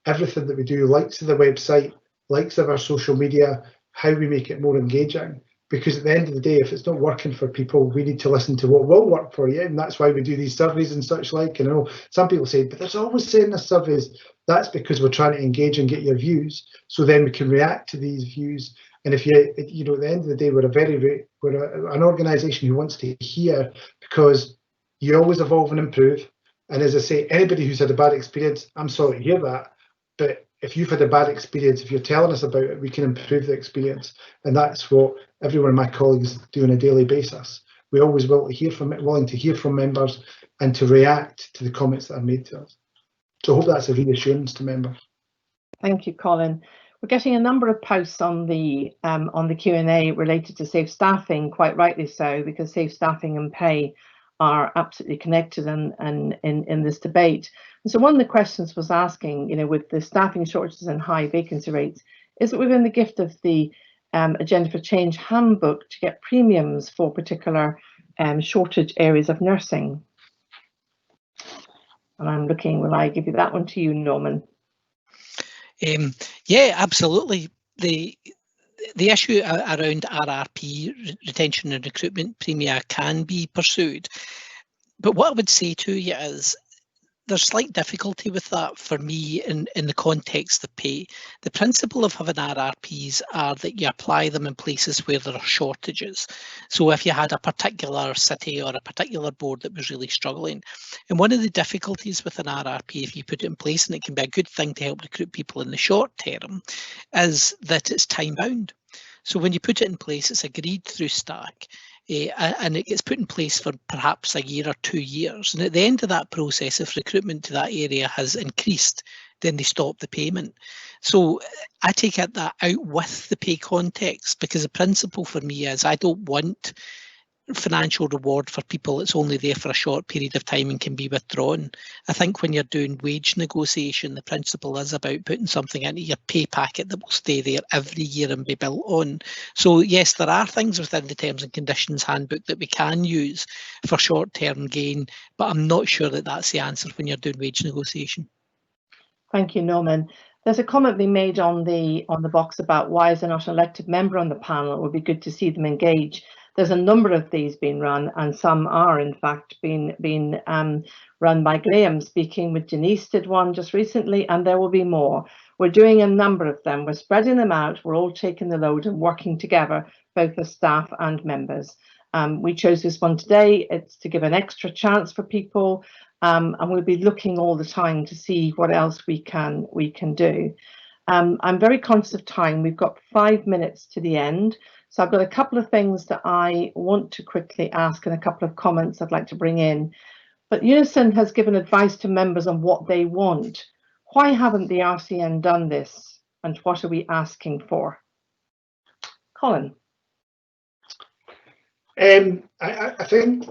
everything that we do, likes of the website, likes of our social media, how we make it more engaging. Because at the end of the day, if it's not working for people, we need to listen to what will work for you, and that's why we do these surveys and such like. You know, some people say, but there's always saying the surveys. That's because we're trying to engage and get your views, so then we can react to these views. And if you know, at the end of the day, we're an organisation who wants to hear, because you always evolve and improve. And as I say, anybody who's had a bad experience, I'm sorry to hear that. But if you've had a bad experience, if you're telling us about it, we can improve the experience. And that's what every one of my colleagues do on a daily basis. We always willing to hear from members and to react to the comments that are made to us. So I hope that's a reassurance to members. Thank you, Colin. We're getting a number of posts on the Q&A related to safe staffing, quite rightly so, because safe staffing and pay are absolutely connected in this debate. And so one of the questions was asking, you know, with the staffing shortages and high vacancy rates, is it within the gift of the Agenda for Change handbook to get premiums for particular shortage areas of nursing? And I'm looking, will I give you that one to you, Norman? Yeah, absolutely. The issue around RRP, retention and recruitment premia, can be pursued. But what I would say to you is there's slight difficulty with that for me in the context of pay. The principle of having RRPs are that you apply them in places where there are shortages. So if you had a particular city or a particular board that was really struggling, and one of the difficulties with an RRP, if you put it in place, and it can be a good thing to help recruit people in the short term, is that it's time bound. So when you put it in place, it's agreed through STAC. And it gets put in place for perhaps a year or 2 years. And at the end of that process, if recruitment to that area has increased, then they stop the payment. So I take that out with the pay context, because the principle for me is I don't want financial reward for people that's only there for a short period of time and can be withdrawn. I think when you're doing wage negotiation, the principle is about putting something into your pay packet that will stay there every year and be built on. So yes, there are things within the terms and conditions handbook that we can use for short-term gain, but I'm not sure that that's the answer when you're doing wage negotiation. Thank you, Norman. There's a comment being made on the box about why is there not an elected member on the panel? It would be good to see them engage. There's a number of these being run, and some are in fact being run by Graham. Speaking with Denise did one just recently, and there will be more. We're doing a number of them. We're spreading them out. We're all taking the load and working together, both as staff and members. We chose this one today. It's to give an extra chance for people, and we'll be looking all the time to see what else we can do. I'm very conscious of time. We've got 5 minutes to the end. So I've got a couple of things that I want to quickly ask and a couple of comments I'd like to bring in. But Unison has given advice to members on what they want. Why haven't the RCN done this? And what are we asking for? Colin. I think,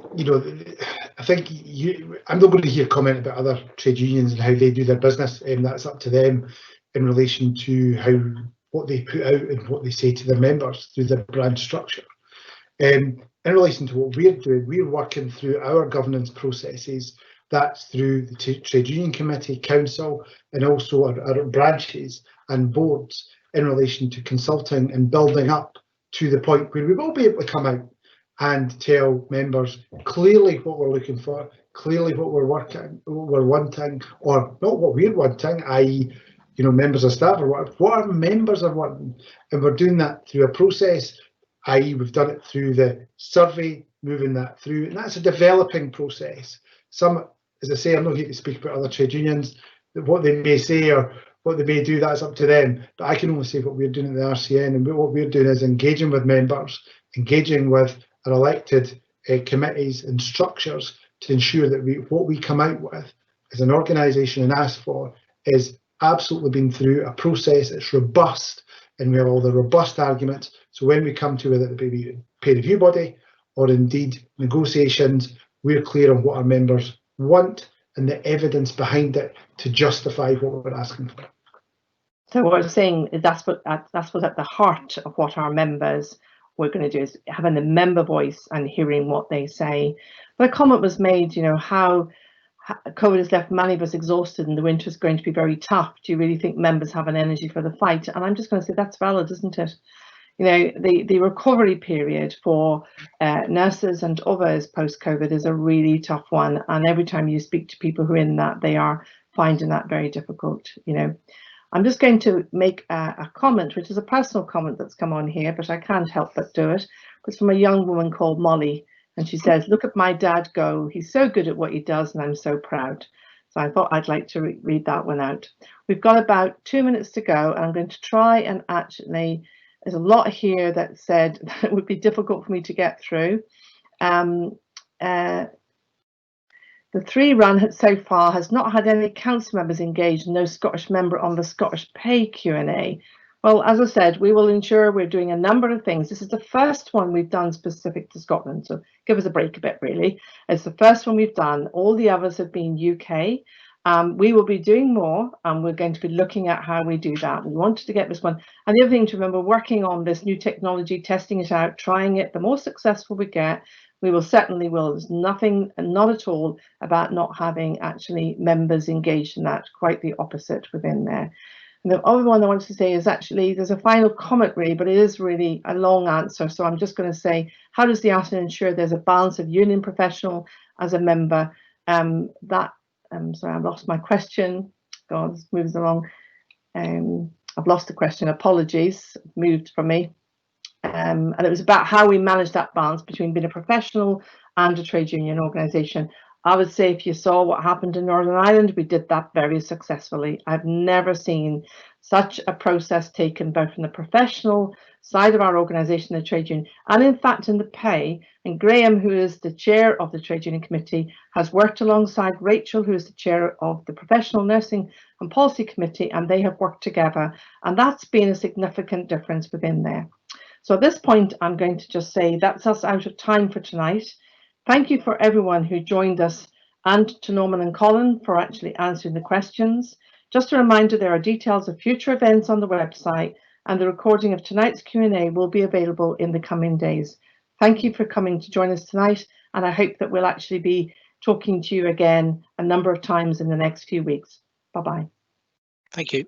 I'm not going to hear comment about other trade unions and how they do their business, and that's up to them in relation to what they put out and what they say to their members through their branch structure. In relation to what we're doing, we're working through our governance processes. That's through the Trade Union Committee, Council, and also our branches and boards in relation to consulting and building up to the point where we will be able to come out and tell members clearly what we're looking for, clearly what we're wanting, or not what we're wanting, i.e., members of staff or what our members are wanting. And we're doing that through a process, i.e. we've done it through the survey, moving that through, and that's a developing process. Some, as I say, I'm not here to speak about other trade unions, what they may say or what they may do, that's up to them, but I can only say what we're doing at the RCN, and what we're doing is engaging with members, engaging with our elected committees and structures to ensure that what we come out with as an organisation and ask for is absolutely been through a process that's robust, and we have all the robust arguments. So when we come to whether it be a peer review body or indeed negotiations, we're clear on what our members want and the evidence behind it to justify what we're asking for. So what I'm saying is that's what at the heart of what our members we're going to do is having the member voice and hearing what they say. But a comment was made, how COVID has left many of us exhausted and the winter is going to be very tough. Do you really think members have an energy for the fight? And I'm just going to say that's valid, isn't it? The recovery period for nurses and others post-COVID is a really tough one. And every time you speak to people who are in that, they are finding that very difficult. I'm just going to make a comment, which is a personal comment that's come on here, but I can't help but do it. It's from a young woman called Molly. And she says, look at my dad go. He's so good at what he does, and I'm so proud. So I thought I'd like to read that one out. We've got about 2 minutes to go, and I'm going to try and actually, there's a lot here that said that it would be difficult for me to get through. The 3 run so far has not had any council members engaged, no Scottish member on the Scottish pay Q&A. Well, as I said, we will ensure we're doing a number of things. This is the first one we've done specific to Scotland, so give us a break a bit, really. It's the first one we've done. All the others have been UK. We will be doing more, and we're going to be looking at how we do that. We wanted to get this one. And the other thing to remember, working on this new technology, testing it out, trying it, the more successful we get, we will certainly will. There's nothing, not at all, about not having actually members engaged in that, quite the opposite within there. And the other one I wanted to say is actually, there's a final comment really, but it is really a long answer. So I'm just going to say, how does the RCN ensure there's a balance of union professional as a member? That Sorry, I've lost my question. God, this moves along. I've lost the question. Apologies, moved from me. And it was about how we manage that balance between being a professional and a trade union organisation. I would say if you saw what happened in Northern Ireland, we did that very successfully. I've never seen such a process taken both from the professional side of our organisation, the trade union, and in fact in the pay. And Graham, who is the chair of the trade union committee, has worked alongside Rachel, who is the chair of the professional nursing and policy committee, and they have worked together. And that's been a significant difference within there. So at this point, I'm going to just say that's us out of time for tonight. Thank you for everyone who joined us, and to Norman and Colin for actually answering the questions. Just a reminder, there are details of future events on the website, and the recording of tonight's Q&A will be available in the coming days. Thank you for coming to join us tonight, and I hope that we'll actually be talking to you again a number of times in the next few weeks. Bye-bye. Thank you.